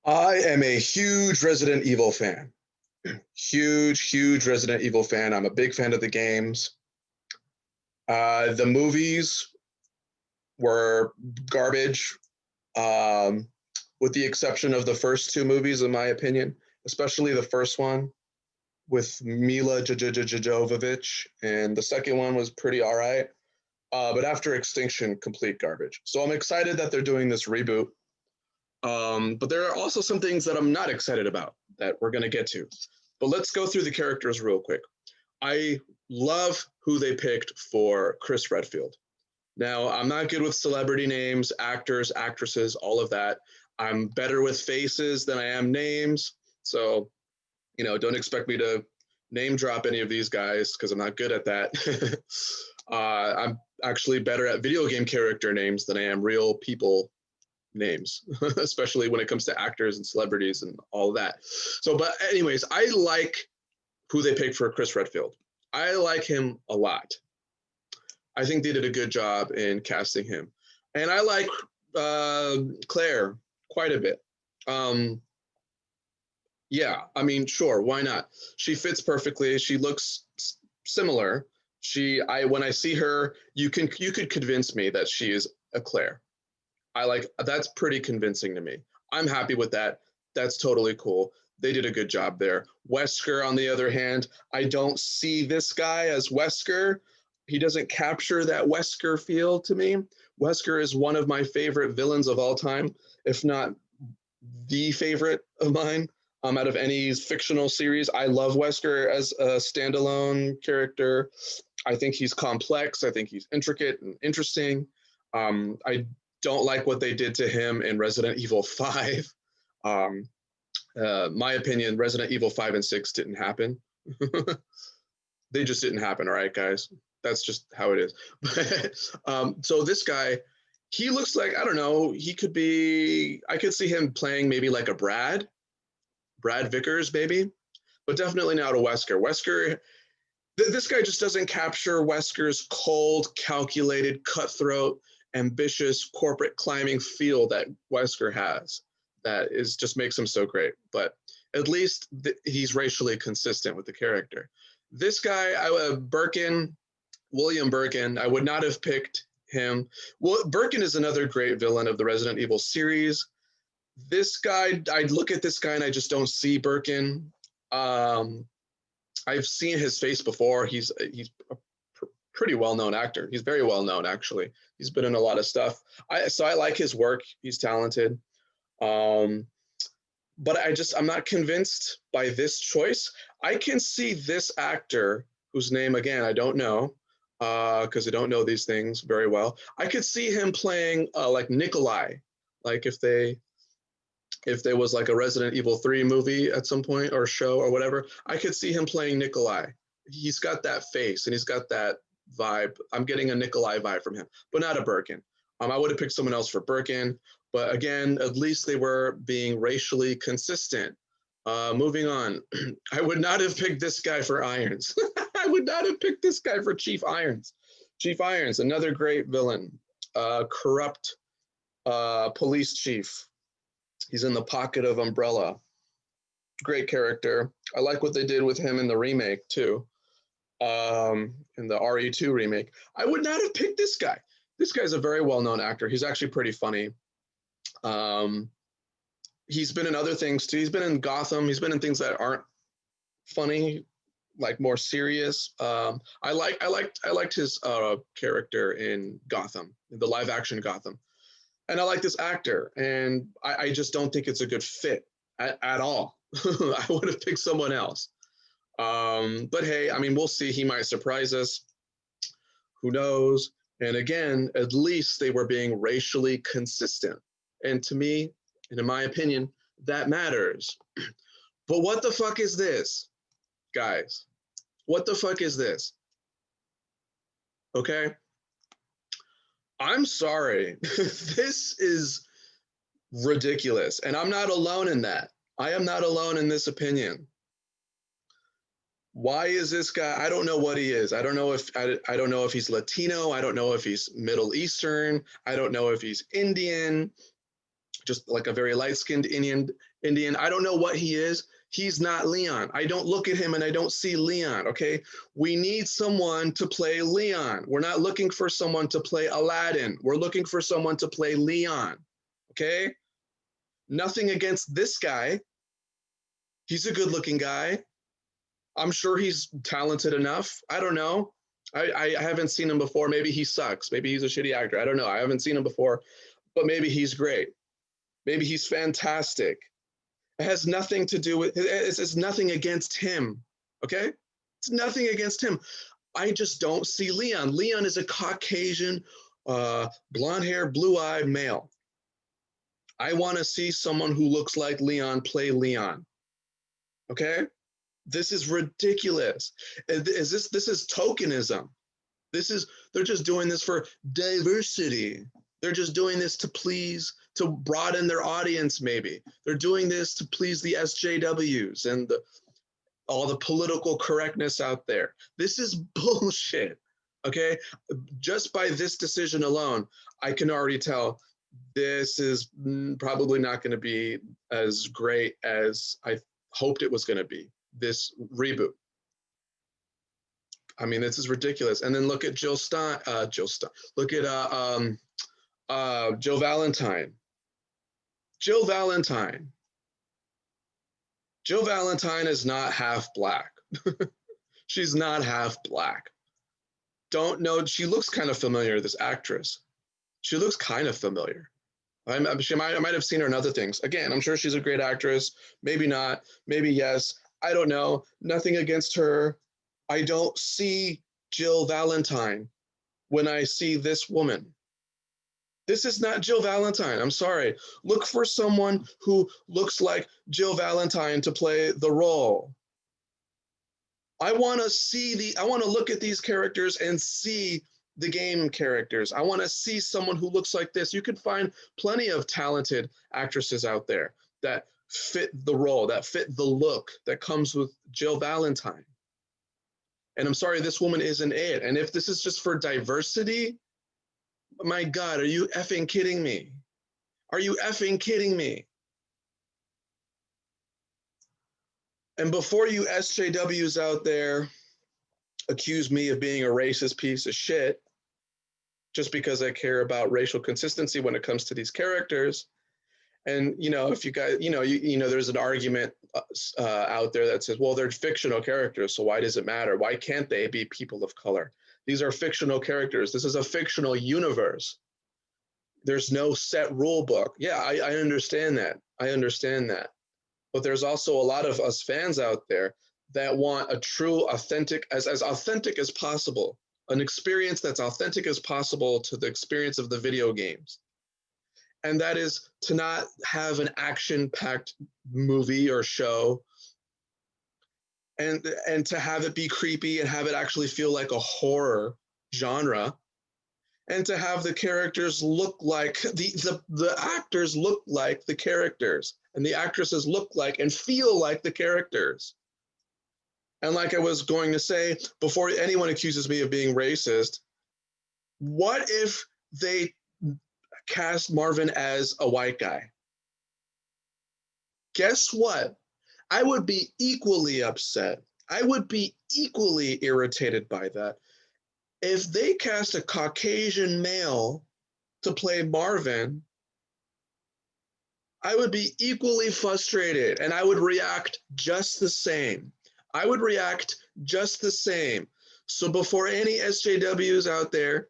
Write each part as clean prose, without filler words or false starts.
I am a huge Resident Evil fan. Huge Resident Evil fan. I'm a big fan of the games. The movies were garbage, um, with the exception of the first two movies, in my opinion, especially the first one with Mila Jovovich, and the second one was pretty all right. But after Extinction, complete garbage. So I'm excited that they're doing this reboot. But there are also some things that I'm not excited about that we're going to get to. But let's go through the characters real quick. I love who they picked for Chris Redfield. Now, I'm not good with celebrity names, actors, actresses, all of that. I'm better with faces than I am names. So, don't expect me to name drop any of these guys because I'm not good at that. I'm actually better at video game character names than I am real people names, especially when it comes to actors and celebrities and all that. So, but anyways, I like who they picked for Chris Redfield. I like him a lot. I think they did a good job in casting him. And I like Claire quite a bit. Yeah, I mean, sure, why not? She fits perfectly. She looks similar. When I see her, you could convince me that she is a Claire. That's pretty convincing to me. I'm happy with that. That's totally cool. They did a good job there. Wesker, on the other hand, I don't see this guy as Wesker. He doesn't capture that Wesker feel to me. Wesker is one of my favorite villains of all time, if not the favorite of mine. Out of any fictional series, I love Wesker as a standalone character. I think he's complex. I think he's intricate and interesting. I don't like what they did to him in Resident Evil 5. My opinion, Resident Evil 5 and 6 didn't happen. They just didn't happen, all right, guys? That's just how it is. So this guy, he looks like, I don't know, I could see him playing maybe like a Brad Vickers, maybe, but definitely not a Wesker. This guy just doesn't capture Wesker's cold, calculated, cutthroat, ambitious corporate climbing feel that Wesker has. Just makes him so great. But at least he's racially consistent with the character. This guy, William Birkin, I would not have picked him. Well, Birkin is another great villain of the Resident Evil series. This guy, I look at this guy and I just don't see Birkin. I've seen his face before. He's a pretty well-known actor. He's very well-known, actually. He's been in a lot of stuff. So I like his work. He's talented. But I'm not convinced by this choice. I can see this actor, whose name, again, I don't know, because I don't know these things very well. I could see him playing like Nikolai, like if there was like a Resident Evil 3 movie at some point or show or whatever, I could see him playing Nikolai. He's got that face and he's got that vibe. I'm getting a Nikolai vibe from him, but not a Birkin. I would have picked someone else for Birkin, but again, at least they were being racially consistent. Moving on, I would not have picked this guy for Irons. I would not have picked this guy for Chief Irons. Chief Irons, another great villain, corrupt police chief. He's in the pocket of Umbrella. Great character. I like what they did with him in the remake too. In the RE2 remake. I would not have picked this guy. This guy's a very well-known actor. He's actually pretty funny. He's been in other things too. He's been in Gotham. He's been in things that aren't funny, like more serious. I liked his character in Gotham, the live-action Gotham. And I like this actor, and I just don't think it's a good fit at all. I would have picked someone else. But hey, I mean, we'll see. He might surprise us. Who knows? And again, at least they were being racially consistent. And to me, and in my opinion, that matters. But what the fuck is this, guys? What the fuck is this? Okay? I'm sorry. This is ridiculous. And I'm not alone in that. I am not alone in this opinion. Why is this guy? I don't know what he is. I don't know if he's Latino. I don't know if he's Middle Eastern. I don't know if he's Indian. just like a very light-skinned Indian. I don't know what he is. He's not Leon. I don't look at him and I don't see Leon, okay? We need someone to play Leon. We're not looking for someone to play Aladdin. We're looking for someone to play Leon, okay? Nothing against this guy. He's a good-looking guy. I'm sure he's talented enough. I don't know. I haven't seen him before. Maybe he sucks. Maybe he's a shitty actor. I don't know. I haven't seen him before, but maybe he's great. Maybe he's fantastic. It has nothing to do with, it's nothing against him, okay? It's nothing against him. I just don't see Leon. Leon is a Caucasian, blonde hair, blue-eyed male. I want to see someone who looks like Leon play Leon, okay? This is ridiculous. This is tokenism. They're just doing this for diversity. They're just doing this to please, to broaden their audience, maybe. They're doing this to please the SJWs and all the political correctness out there. This is bullshit, okay? Just by this decision alone, I can already tell this is probably not going to be as great as I hoped it was going to be, this reboot. I mean, this is ridiculous. And then look at Jill Stein. Look at Jill Valentine. Jill Valentine is not half black. She's not half black. Don't know. She looks kind of familiar, this actress. She looks kind of familiar. I might have seen her in other things. Again, I'm sure she's a great actress. Maybe not. Maybe yes. I don't know. Nothing against her. I don't see Jill Valentine when I see this woman. This is not Jill Valentine. I'm sorry. Look for someone who looks like Jill Valentine to play the role. I want to look at these characters and see the game characters. I want to see someone who looks like this. You can find plenty of talented actresses out there that fit the role, that fit the look that comes with Jill Valentine. And I'm sorry, this woman isn't it. And if this is just for diversity, my God, are you effing kidding me? Are you effing kidding me? And before you SJWs out there accuse me of being a racist piece of shit, just because I care about racial consistency when it comes to these characters, and if you guys, there's an argument out there that says, well, they're fictional characters, so why does it matter? Why can't they be people of color? These are fictional characters. This is a fictional universe. There's no set rule book. Yeah, I understand that. I understand that. But there's also a lot of us fans out there that want a true, authentic, as authentic as possible, an experience that's authentic as possible to the experience of the video games. And that is to not have an action-packed movie or show and to have it be creepy and have it actually feel like a horror genre, and to have the characters look like the actors look like the characters, and the actresses look like and feel like the characters. And like I was going to say, before anyone accuses me of being racist, what if they cast Marvin as a white guy? Guess what? I would be equally upset. I would be equally irritated by that. If they cast a Caucasian male to play Marvin, I would be equally frustrated and I would react just the same. I would react just the same. So before any SJWs out there,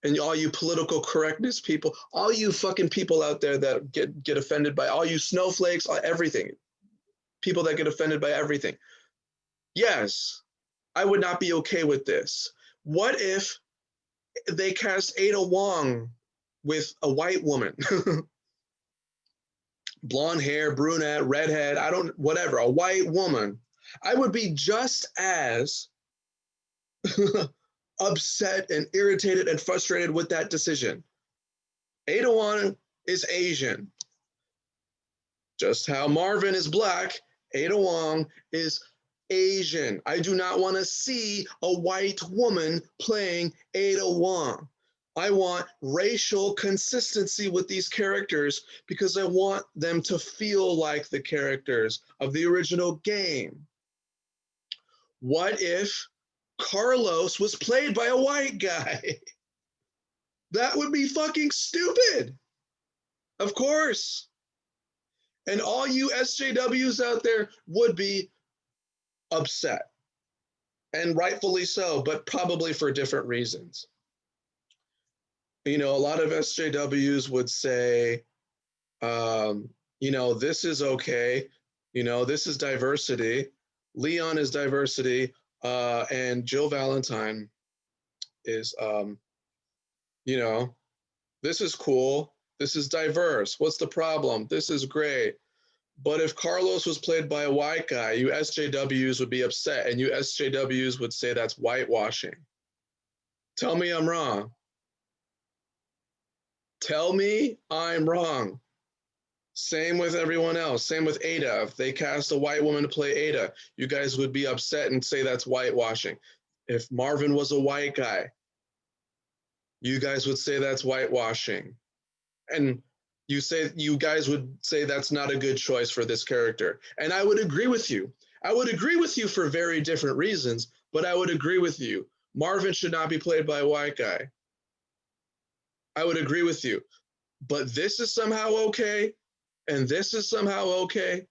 and all you political correctness people, all you fucking people out there that get offended by, all you snowflakes, everything, people that get offended by everything. Yes, I would not be okay with this. What if they cast Ada Wong with a white woman? Blonde hair, brunette, redhead, whatever, a white woman. I would be just as upset and irritated and frustrated with that decision. Ada Wong is Asian. Just how Marvin is black, Ada Wong is Asian. I do not want to see a white woman playing Ada Wong. I want racial consistency with these characters because I want them to feel like the characters of the original game. What if Carlos was played by a white guy? That would be fucking stupid. Of course. And all you SJWs out there would be upset. And rightfully so, but probably for different reasons. You know, a lot of SJWs would say, you know, this is okay. You know, this is diversity. Leon is diversity. And Jill Valentine is, you know, this is cool. This is diverse. What's the problem? This is great. But if Carlos was played by a white guy, you SJWs would be upset, and you SJWs would say that's whitewashing. Tell me I'm wrong. Tell me I'm wrong. Same with everyone else. Same with Ada. If they cast a white woman to play Ada, you guys would be upset and say that's whitewashing. If Marvin was a white guy, you guys would say that's whitewashing. And you guys would say that's not a good choice for this character. And I would agree with you. I would agree with you for very different reasons, but I would agree with you. Marvin should not be played by a white guy. I would agree with you. But this is somehow okay, and this is somehow okay.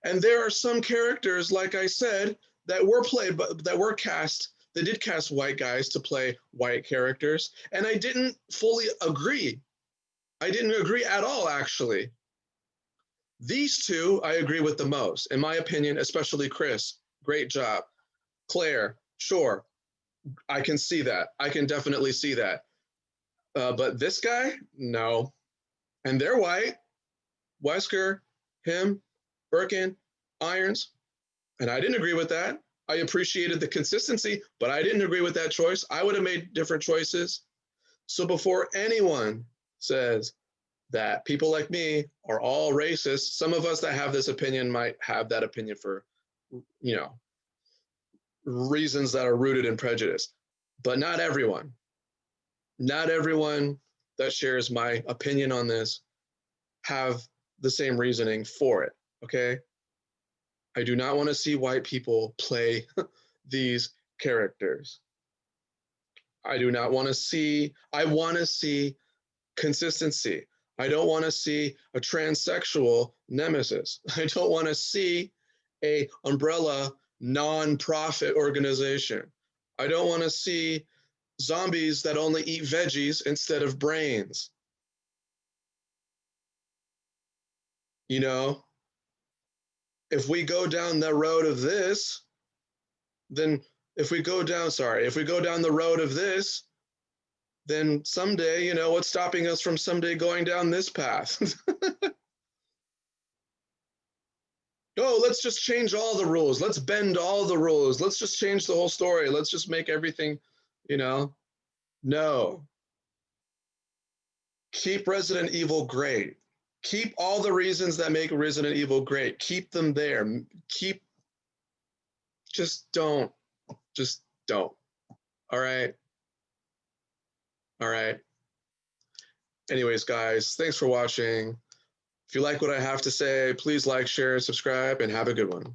And there are some characters, like I said, that were played, that were cast. They did cast white guys to play white characters, and I didn't fully agree. I didn't agree at all, actually. These two I agree with the most, in my opinion, especially Chris. Great job. Claire, sure, I can see that. I can definitely see that. But this guy, no. And they're white. Wesker, him, Birkin, Irons. And I didn't agree with that. I appreciated the consistency, but I didn't agree with that choice. I would have made different choices. So before anyone says that people like me are all racist, some of us that have this opinion might have that opinion for, you know, reasons that are rooted in prejudice, but not everyone. Not everyone that shares my opinion on this have the same reasoning for it, okay? I do not want to see white people play these characters. I do not want to see, I want to see consistency. I don't want to see a transsexual nemesis. I don't want to see a umbrella non-profit organization. I don't want to see zombies that only eat veggies instead of brains. You know, if we go down the road of this, then if we go down the road of this, then someday, you know, what's stopping us from someday going down this path? Oh, let's just change all the rules. Let's bend all the rules. Let's just change the whole story. Let's just make everything, you know. No. Keep Resident Evil great. Keep all the reasons that make Resident Evil great. Keep them there. Just don't. Just don't. All right. All right. Anyways, guys, thanks for watching. If you like what I have to say, please like, share, subscribe, and have a good one.